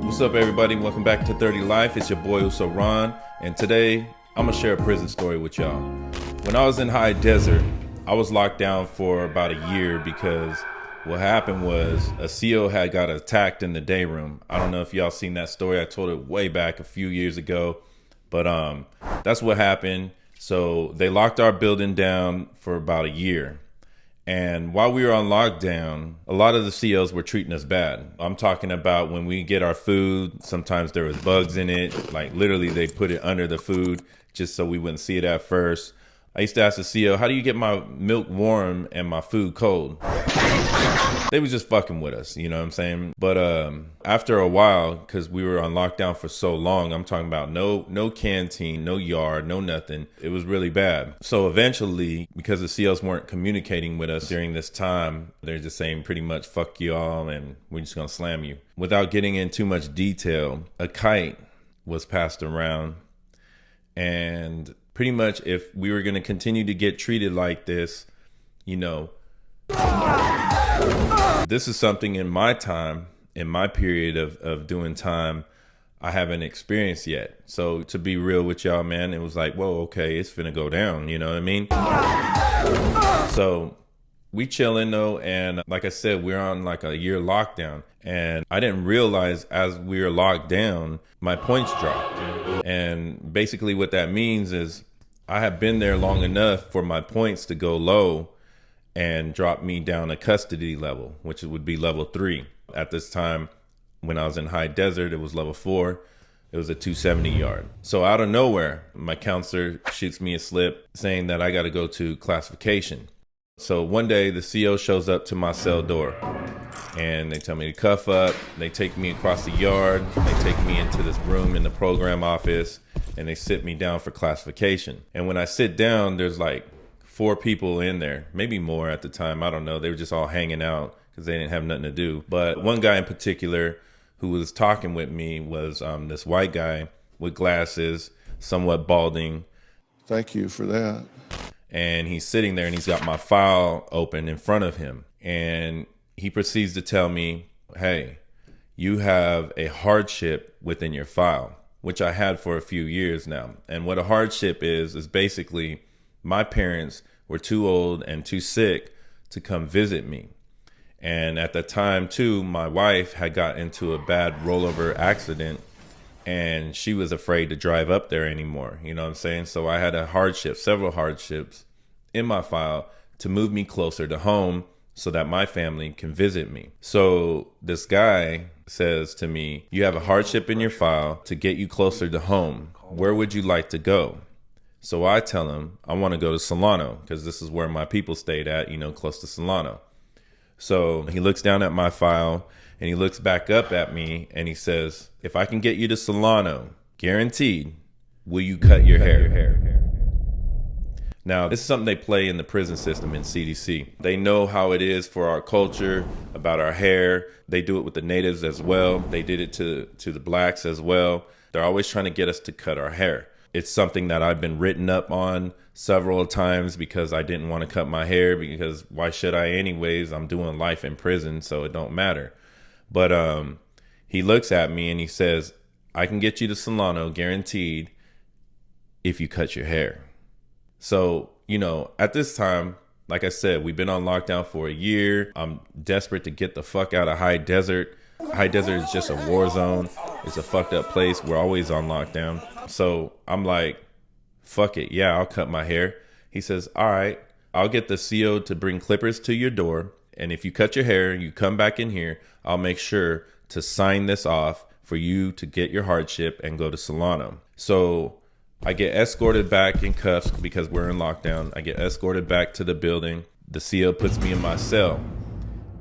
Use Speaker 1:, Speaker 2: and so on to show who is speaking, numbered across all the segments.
Speaker 1: What's up, everybody? Welcome back to 30 Life. It's your boy Uso Ron, and today I'm gonna share a prison story with y'all. When I was in high desert, I was locked down for about a year because what happened was a CO had got attacked in the day room. I don't know if y'all seen that story. I told it way back a few years ago, but that's what happened. So they locked our building down for about a year. And while we were on lockdown, a lot of the COs were treating us bad. I'm talking about when we get our food, sometimes there was bugs in it. Like literally they put it under the food just so we wouldn't see it at first. I used to ask the CO, how do you get my milk warm and my food cold? They was just fucking with us, you know what I'm saying? But after a while, because we were on lockdown for so long, I'm talking about no canteen, no yard, no nothing. It was really bad. So eventually, because the COs weren't communicating with us during this time, they're just saying pretty much fuck y'all and we're just gonna slam you. Without getting in too much detail, a kite was passed around, and pretty much if we were gonna continue to get treated like this, you know, this is something in my time, in my period of doing time, I haven't experienced yet. So to be real with y'all, man, it was like, whoa, okay, it's finna go down, you know what I mean? So we chilling though, and like I said, we're on like a year lockdown, and I didn't realize as we were locked down, my points dropped. And basically what that means is I have been there long enough for my points to go low and drop me down a custody level, which would be level 3. At this time, when I was in high desert, it was level 4. It was a 270 yard. So out of nowhere, my counselor shoots me a slip saying that I got to go to classification. So one day the CO shows up to my cell door and they tell me to cuff up. They take me across the yard. They take me into this room in the program office and they sit me down for classification. And when I sit down, there's like 4 people in there, maybe more at the time. I don't know. They were just all hanging out because they didn't have nothing to do. But one guy in particular who was talking with me was this white guy with glasses, somewhat balding.
Speaker 2: Thank you for that.
Speaker 1: And he's sitting there and he's got my file open in front of him. And he proceeds to tell me, hey, you have a hardship within your file, which I had for a few years now. And what a hardship is basically my parents were too old and too sick to come visit me. And at the time too, my wife had got into a bad rollover accident and she was afraid to drive up there anymore. You know what I'm saying? So I had a hardship, several hardships in my file to move me closer to home so that my family can visit me. So this guy says to me, you have a hardship in your file to get you closer to home. Where would you like to go? So I tell him I want to go to Solano because this is where my people stayed at, you know, close to Solano. So he looks down at my file and he looks back up at me and he says, if I can get you to Solano, guaranteed, will you cut your hair? Now, this is something they play in the prison system in CDC. They know how it is for our culture, about our hair. They do it with the natives as well. They did it to the blacks as well. They're always trying to get us to cut our hair. It's something that I've been written up on several times because I didn't want to cut my hair because why should I anyways? I'm doing life in prison, so it don't matter. But he looks at me and he says, I can get you to Solano guaranteed if you cut your hair. So, you know, at this time, like I said, we've been on lockdown for a year. I'm desperate to get the fuck out of high desert. High desert is just a war zone. It's a fucked up place. We're always on lockdown. So I'm like, fuck it. Yeah, I'll cut my hair. He says, all right, I'll get the CO to bring clippers to your door. And if you cut your hair, you come back in here, I'll make sure to sign this off for you to get your hardship and go to Solano. So I get escorted back in cuffs because we're in lockdown. I get escorted back to the building. The CO puts me in my cell.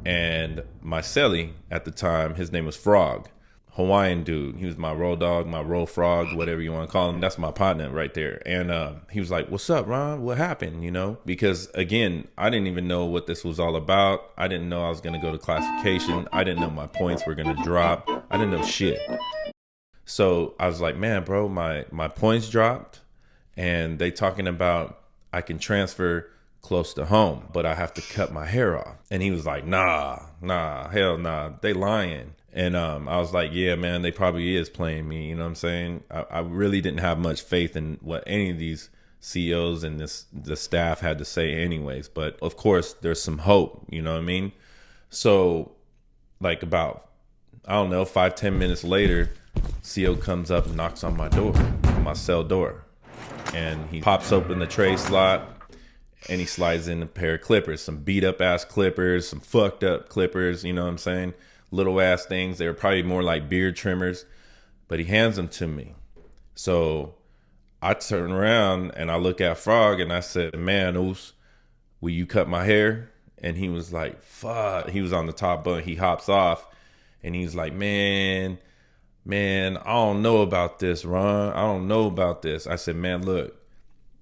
Speaker 1: And my cellie at the time, his name was Frog. Hawaiian dude. He was my road dog, my road frog, whatever you want to call him. That's my partner right there. And he was like, what's up, Ron? What happened? You know, because again, I didn't even know what this was all about. I didn't know I was going to go to classification. I didn't know my points were going to drop. I didn't know shit. So I was like, man, bro, my points dropped and they talking about I can transfer close to home, but I have to cut my hair off. And he was like, nah, hell nah, they lying. And I was like, yeah, man, they probably is playing me. You know what I'm saying? I really didn't have much faith in what any of these CEOs and the staff had to say anyways. But of course, there's some hope. You know what I mean? So like about, I don't know, 5-10 minutes later, CEO comes up and knocks on my door, on my cell door. And he pops open the tray slot and he slides in a pair of clippers, some beat up ass clippers, some fucked up clippers, you know what I'm saying? Little ass things. They were probably more like beard trimmers, but he hands them to me. So I turn around and I look at Frog and I said, man, Oos, will you cut my hair? And he was like, fuck. He was on the top bunk. He hops off and he's like, man, I don't know about this, Ron. I don't know about this. I said, man, look,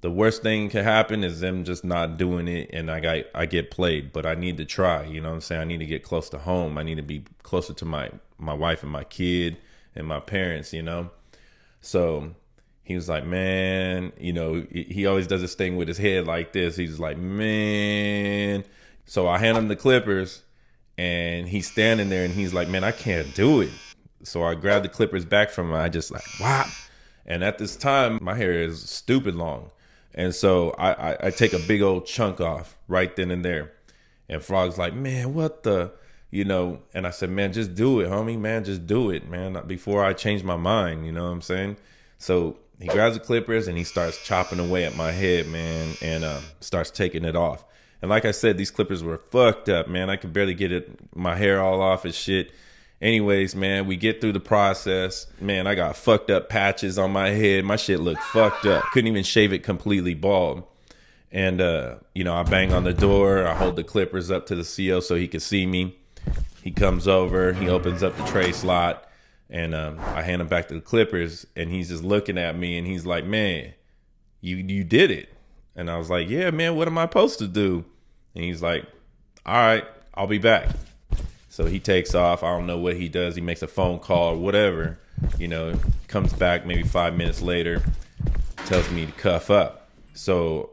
Speaker 1: the worst thing can happen is them just not doing it and I get played, but I need to try. You know what I'm saying? I need to get close to home. I need to be closer to my wife and my kid and my parents, you know? So he was like, man, you know, he always does this thing with his head like this. He's like, man. So I hand him the clippers and he's standing there and he's like, man, I can't do it. So I grabbed the clippers back from him. I just like, whop. And at this time, my hair is stupid long. And so I take a big old chunk off right then and there. And Frog's like, man, what the, you know? And I said, man, just do it, homie, man, just do it, man, before I change my mind, you know what I'm saying? So he grabs the clippers and he starts chopping away at my head, man, and starts taking it off. And like I said, these clippers were fucked up, man. I could barely get my hair all off and shit. Anyways, man, we get through the process. Man, I got fucked up patches on my head. My shit looked fucked up. Couldn't even shave it completely bald. And, you know, I bang on the door. I hold the clippers up to the CEO so he can see me. He comes over. He opens up the tray slot. And I hand him back to the clippers. And he's just looking at me. And he's like, man, you did it. And I was like, yeah, man, what am I supposed to do? And he's like, all right, I'll be back. So he takes off. I don't know what he does. He makes a phone call or whatever, you know, comes back maybe 5 minutes later, tells me to cuff up. So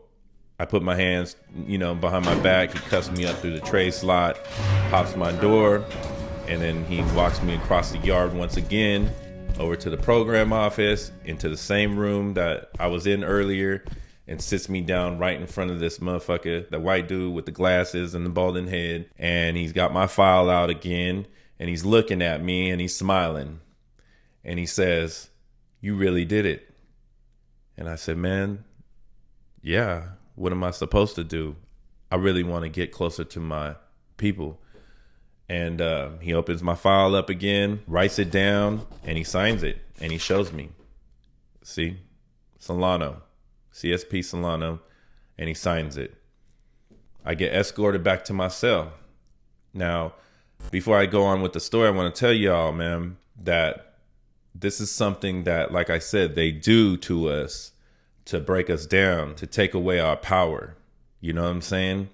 Speaker 1: I put my hands, you know, behind my back. He cuffs me up through the tray slot, pops my door, and then he walks me across the yard once again over to the program office, into the same room that I was in earlier, and sits me down right in front of this motherfucker, the white dude with the glasses and the balding head. And he's got my file out again and he's looking at me and he's smiling. And he says, you really did it. And I said, man, yeah, what am I supposed to do? I really want to get closer to my people. And he opens my file up again, writes it down, and he signs it. And he shows me. See? Solano. CSP Solano, and he signs it. I get escorted back to my cell. Now, before I go on with the story, I want to tell y'all, man, that this is something that, like I said, they do to us to break us down, to take away our power. You know what I'm saying?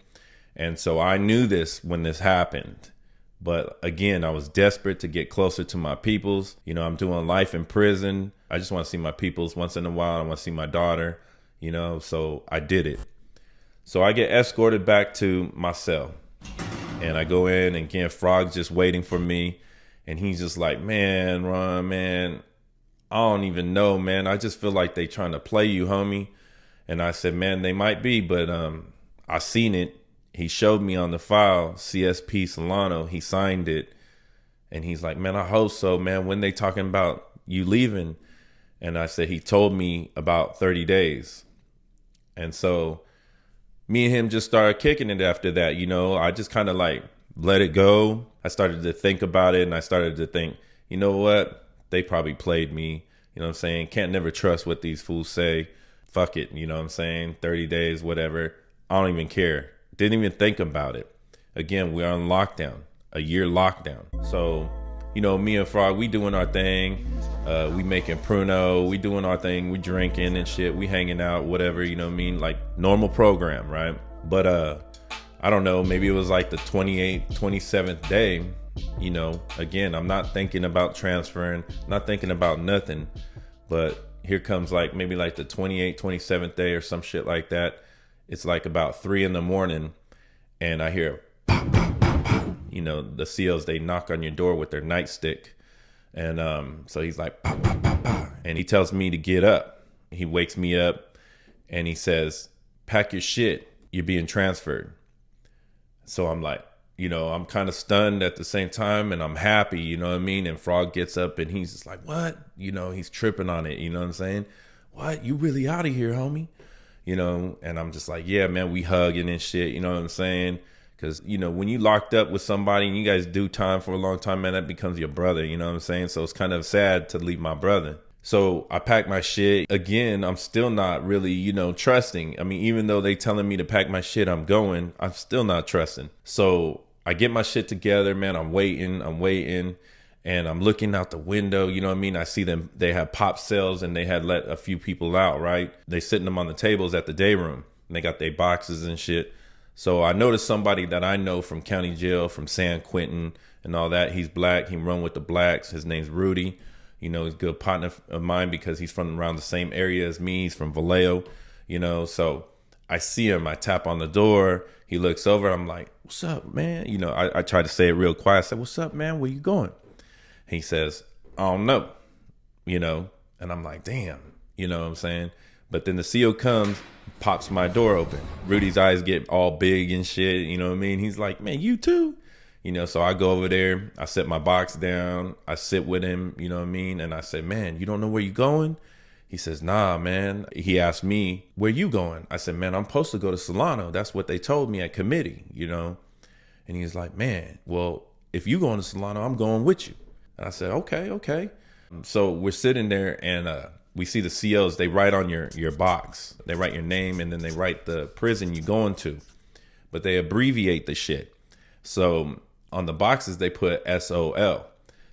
Speaker 1: And so I knew this when this happened. But again, I was desperate to get closer to my peoples. You know, I'm doing life in prison. I just want to see my peoples once in a while. I want to see my daughter. You know, so I did it. So I get escorted back to my cell and I go in and again, Frog's just waiting for me. And he's just like, man, Ron, man, I don't even know, man. I just feel like they trying to play you, homie. And I said, man, they might be, but I seen it. He showed me on the file, CSP Solano, he signed it. And he's like, man, I hope so, man. When they talking about you leaving? And I said, he told me about 30 days. And so me and him just started kicking it after that. You know, I just kind of like let it go. I started to think about it and I started to think, you know what? They probably played me. You know what I'm saying? Can't never trust what these fools say. Fuck it. You know what I'm saying? 30 days, whatever. I don't even care. Didn't even think about it. Again, we're on lockdown, a year lockdown. So, you know, me and Frog, we doing our thing. We making pruno, we doing our thing, we drinking and shit, we hanging out, whatever, you know what I mean? Like normal program, right? But I don't know, maybe it was like the 28th, 27th day, you know, again, I'm not thinking about transferring, not thinking about nothing. But here comes like maybe like the 28th, 27th day or some shit like that. It's like about 3 a.m. and I hear pop, pop, pop, pop. you know, the COs, they knock on your door with their nightstick. And so he's like, pop, pop, pop, pop. And he tells me to get up. He wakes me up and he says, pack your shit. You're being transferred. So I'm like, you know, I'm kind of stunned at the same time, and I'm happy, you know what I mean? And Frog gets up and he's just like, what? You know, he's tripping on it. You know what I'm saying? What? You really out of here, homie? You know, and I'm just like, yeah, man, we hugging and shit. You know what I'm saying? Because, you know, when you locked up with somebody and you guys do time for a long time, man, that becomes your brother. You know what I'm saying? So it's kind of sad to leave my brother. So I packed my shit. Again, I'm still not really, you know, trusting. I mean, even though they telling me to pack my shit, I'm still not trusting. So I get my shit together, man. I'm waiting. And I'm looking out the window, you know what I mean? I see them, they have pop sales and they had let a few people out, right? They sitting them on the tables at the day room and they got their boxes and shit. So I noticed somebody that I know from county jail, from San Quentin and all that. He's black. He run with the blacks. His name's Rudy. You know, he's a good partner of mine because he's from around the same area as me. He's from Vallejo, you know. So I see him. I tap on the door. He looks over. I'm like, what's up, man? You know, I try to say it real quiet. I said, what's up, man? Where you going? He says, I don't know, you know. And I'm like, damn, you know what I'm saying? But then the CO comes, pops my door open. Rudy's eyes get all big and shit, you know what I mean? He's like, man, you too? You know, so I go over there, I set my box down, I sit with him, you know what I mean? And I say, man, you don't know where you going? He says, nah, man. He asked me, where you going? I said, man, I'm supposed to go to Solano. That's what they told me at committee, you know? And he's like, man, well, if you going to Solano, I'm going with you. And I said, okay. So we're sitting there and we see the COs, they write on your box. They write your name and then they write the prison you're going to. But they abbreviate the shit. So on the boxes, they put SOL.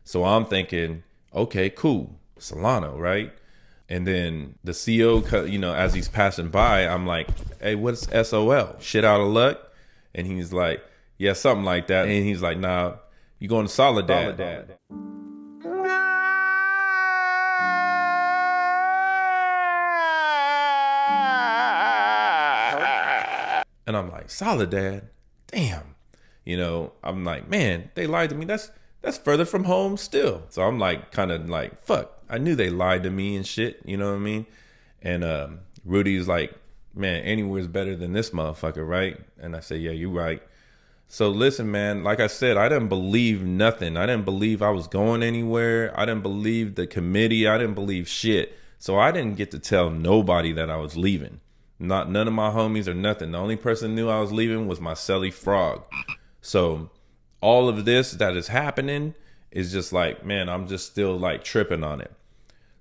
Speaker 1: So I'm thinking, okay, cool, Solano, right? And then the CO, you know, as he's passing by, I'm like, hey, what's SOL? Shit out of luck? And he's like, yeah, something like that. And he's like, nah, you going to Soledad. And I'm like, Soledad? Damn. You know, I'm like, man, they lied to me. That's further from home still. So I'm like, kind of like, fuck. I knew they lied to me and shit. You know what I mean? And Rudy's like, man, anywhere's better than this motherfucker, right? And I said, yeah, you're right. So listen, man, like I said, I didn't believe nothing. I didn't believe I was going anywhere. I didn't believe the committee. I didn't believe shit. So I didn't get to tell nobody that I was leaving. None of my homies or nothing. The only person knew I was leaving was my celly Frog. So all of this that is happening is just like, man, I'm just still like tripping on it.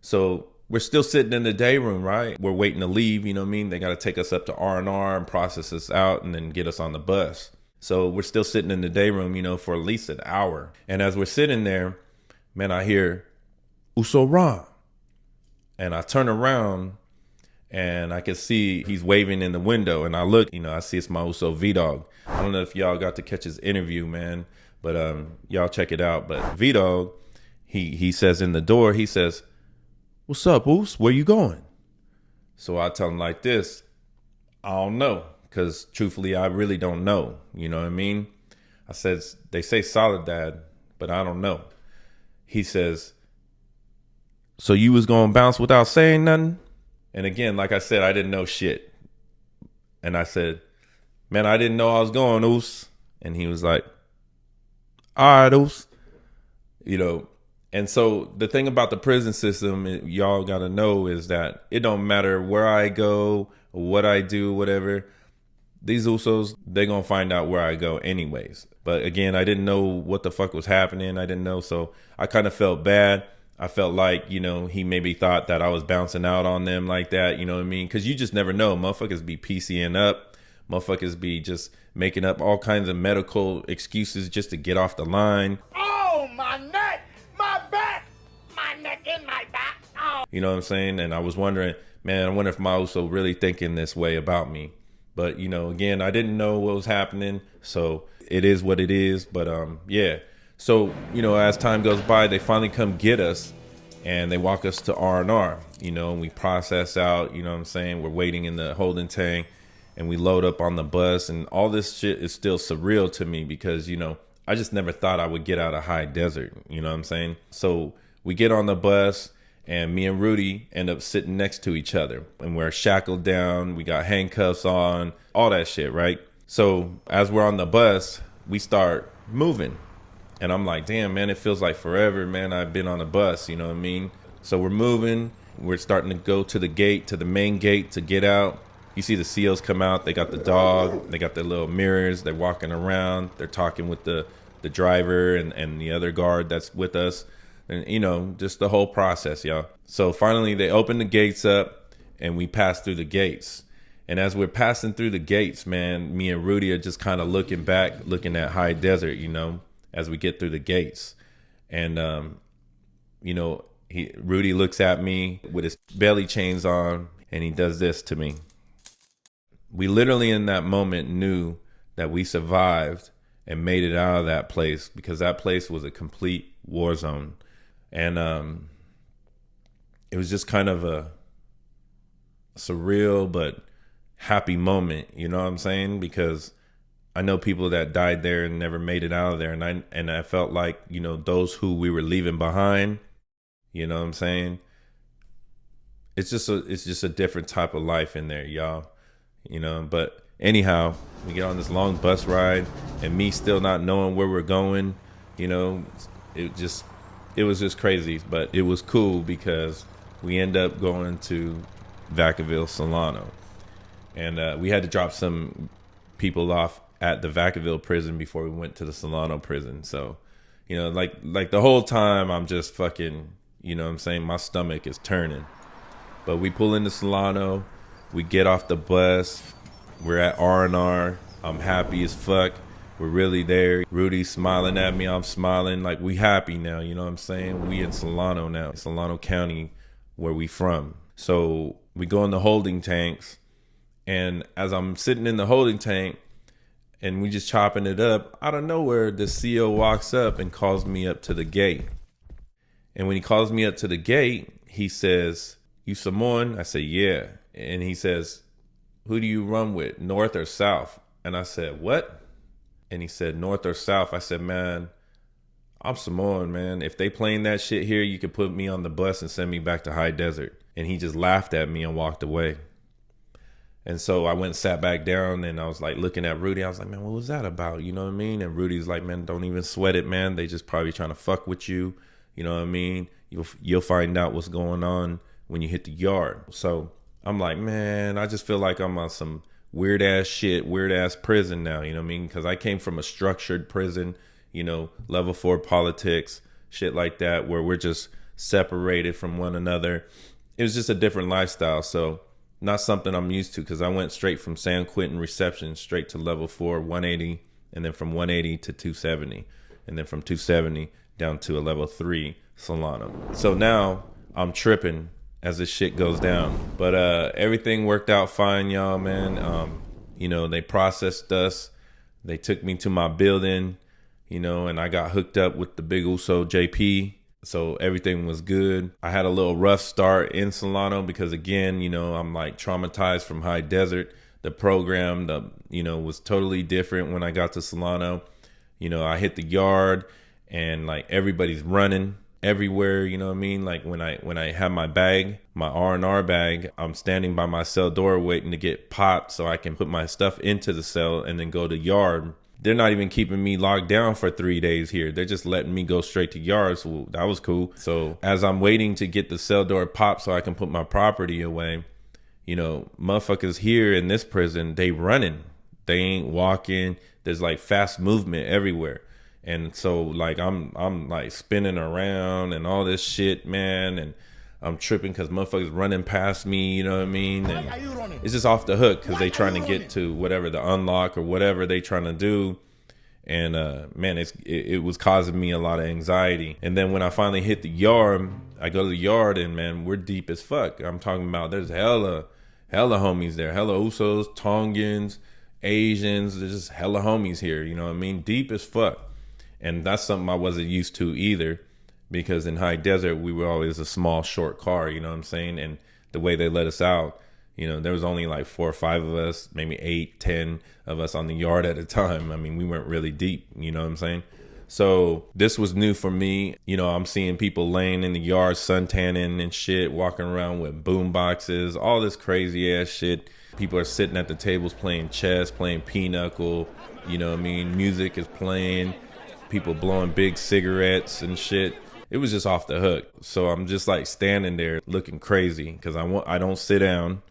Speaker 1: So we're still sitting in the day room, right? We're waiting to leave, you know what I mean? They got to take us up to R&R and process us out and then get us on the bus. So we're still sitting in the day room, you know, for at least an hour. And as we're sitting there, man, I hear Uso Ron. And I turn around and I can see he's waving in the window. And I look, you know, I see it's my Uso V-Dog. I don't know if y'all got to catch his interview, man, but y'all check it out. But V-Dog, he says in the door, he says, what's up, Us? Where you going? So I tell him like this, I don't know. Because truthfully, I really don't know. You know what I mean? I said, they say Soledad, but I don't know. He says, so you was going to bounce without saying nothing? And again, like I said, I didn't know shit. And I said, man, I didn't know I was going, Oos. And he was like, all right, Oos. You know, and so the thing about the prison system, y'all got to know is that it don't matter where I go, or what I do, whatever. These Usos, they're going to find out where I go anyways. But again, I didn't know what the fuck was happening. I didn't know. So I kind of felt bad. I felt like, you know, he maybe thought that I was bouncing out on them like that. You know what I mean? Because you just never know. Motherfuckers be PCing up. Motherfuckers be just making up all kinds of medical excuses just to get off the line.
Speaker 3: Oh, my neck, my back, my neck and my back. Oh.
Speaker 1: You know what I'm saying? And I was wondering, man, I wonder if my Uso really thinking this way about me. But, you know, again, I didn't know what was happening. So it is what it is. But, yeah. So, you know, as time goes by, they finally come get us and they walk us to R&R, you know, and we process out, you know what I'm saying? We're waiting in the holding tank and we load up on the bus and all this shit is still surreal to me because, you know, I just never thought I would get out of high desert. You know what I'm saying? So we get on the bus, and me and Rudy end up sitting next to each other, and we're shackled down. We got handcuffs on, all that shit, right? So as we're on the bus, we start moving. And I'm like, damn, man, it feels like forever, man. I've been on a bus, you know what I mean? So we're moving. We're starting to go to the gate, to the main gate to get out. You see the SEALs come out. They got the dog. They got their little mirrors. They're walking around. They're talking with the driver and the other guard that's with us. And, you know, just the whole process, y'all. So finally, they open the gates up, and we pass through the gates. And as we're passing through the gates, man, me and Rudy are just kind of looking back, looking at high desert, you know, as we get through the gates. And, you know, Rudy looks at me with his belly chains on, and he does this to me. We literally in that moment knew that we survived and made it out of that place, because that place was a complete war zone. And it was just kind of a surreal but happy moment, you know what I'm saying? Because I know people that died there and never made it out of there, and I felt like, you know, those who we were leaving behind, you know what I'm saying? It's just a different type of life in there, y'all. You know, but anyhow, we get on this long bus ride, and me still not knowing where we're going, you know, it was just crazy, but it was cool because we end up going to Vacaville, Solano. And we had to drop some people off at the Vacaville prison before we went to the Solano prison. So, you know, like the whole time I'm just fucking, you know what I'm saying, my stomach is turning. But we pull into Solano, we get off the bus, we're at R&R, I'm happy as fuck. We're really there. Rudy's smiling at me, I'm smiling, like we happy now, you know what I'm saying? We in Solano now, Solano County, where we from. So we go in the holding tanks, and as I'm sitting in the holding tank and we just chopping it up, out of nowhere the CO walks up and calls me up to the gate. And when he calls me up to the gate, he says, "You Samoan?" I say, "Yeah." And he says, "Who do you run with, North or South?" And I said, "What?" And he said, "North or South?" I said, "Man, I'm Samoan, man. If they playing that shit here, you could put me on the bus and send me back to high desert." And he just laughed at me and walked away. And so I went and sat back down, and I was like looking at Rudy. I was like, "Man, what was that about?" You know what I mean? And Rudy's like, "Man, don't even sweat it, man. They just probably trying to fuck with you. You know what I mean? You'll find out what's going on when you hit the yard." So I'm like, man, I just feel like I'm on some weird ass shit, weird ass prison now. You know what I mean? Because I came from a structured prison, you know, level 4 politics, shit like that, where we're just separated from one another. It was just a different lifestyle. So not something I'm used to, because I went straight from San Quentin reception straight to level 4, 180, and then from 180 to 270, and then from 270 down to a level 3 Solano. So now I'm tripping as this shit goes down, but everything worked out fine, y'all, man. You know, they processed us, they took me to my building, you know, and I got hooked up with the big Uso JP. So everything was good. I had a little rough start in Solano because, again, you know, I'm like traumatized from high desert. The program, you know, was totally different when I got to Solano. You know, I hit the yard and like everybody's running everywhere, you know what I mean? Like when I have my bag, my R&R bag, I'm standing by my cell door waiting to get popped so I can put my stuff into the cell and then go to yard. They're not even keeping me locked down for 3 days here. They're just letting me go straight to yard. So that was cool. So as I'm waiting to get the cell door popped so I can put my property away, you know, motherfuckers here in this prison, they running. They ain't walking. There's like fast movement everywhere. And so like I'm like spinning around and all this shit, man. And I'm tripping because motherfuckers running past me, you know what I mean? And it's just off the hook because they trying to get to whatever the unlock or whatever they trying to do. And man, it was causing me a lot of anxiety. And then when I finally hit the yard, I go to the yard and man, we're deep as fuck. I'm talking about there's hella homies there, hella Usos, Tongans, Asians. There's just hella homies here, you know what I mean? Deep as fuck. And that's something I wasn't used to either. Because in high desert, we were always a small, short car, you know what I'm saying? And the way they let us out, You know, there was only like 4 or 5 of us, maybe 8, 10 of us on the yard at a time. I mean, we weren't really deep, you know what I'm saying? So this was new for me. You know, I'm seeing people laying in the yard, suntanning and shit, walking around with boom boxes, all this crazy ass shit. People are sitting at the tables playing chess, playing pinochle, you know what I mean? Music is playing, people blowing big cigarettes and shit. It was just off the hook. So I'm just like standing there looking crazy because I don't sit down.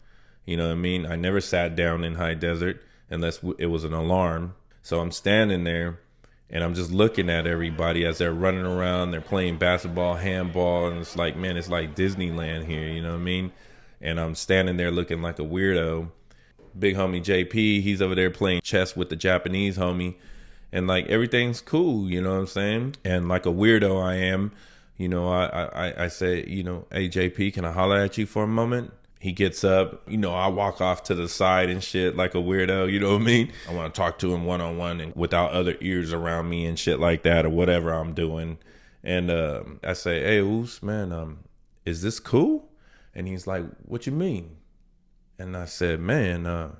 Speaker 1: You know what I mean? I never sat down in high desert unless it was an alarm. So I'm standing there and I'm just looking at everybody as they're running around. They're playing basketball, handball. And it's like, man, it's like Disneyland here. You know what I mean? And I'm standing there looking like a weirdo. Big homie JP, he's over there playing chess with the Japanese homie. And like everything's cool, you know what I'm saying? And like a weirdo I am, you know, I say, you know, hey JP, can I holler at you for a moment? He gets up, you know, I walk off to the side and shit like a weirdo, you know what I mean? I want to talk to him one-on-one and without other ears around me and shit like that or whatever I'm doing. And I say, hey, Oos, man, is this cool? And he's like, what you mean? And I said, man,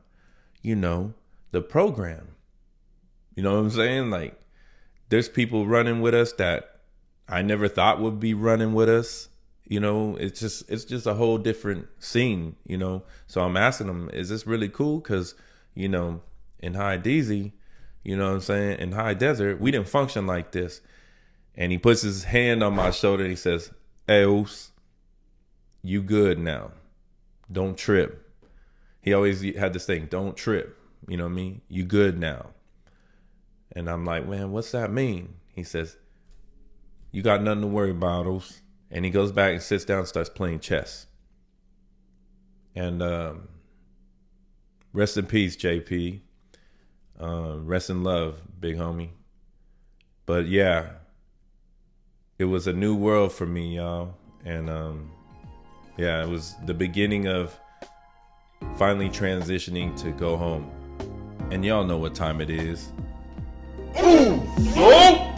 Speaker 1: you know, the program. You know what I'm saying? Like, there's people running with us that I never thought would be running with us. You know, it's just a whole different scene, you know. So I'm asking him, is this really cool? Because, you know, in High DZ, you know what I'm saying, in High Desert, we didn't function like this. And he puts his hand on my shoulder and he says, hey, Oos, you good now. Don't trip. He always had this thing, don't trip. You know what I mean? You good now. And I'm like, man, what's that mean? He says, you got nothing to worry about, Oos. And he goes back and sits down and starts playing chess. And rest in peace, JP. Rest in love, big homie. But yeah, it was a new world for me, y'all. And yeah, it was the beginning of finally transitioning to go home. And y'all know what time it is.
Speaker 3: Uso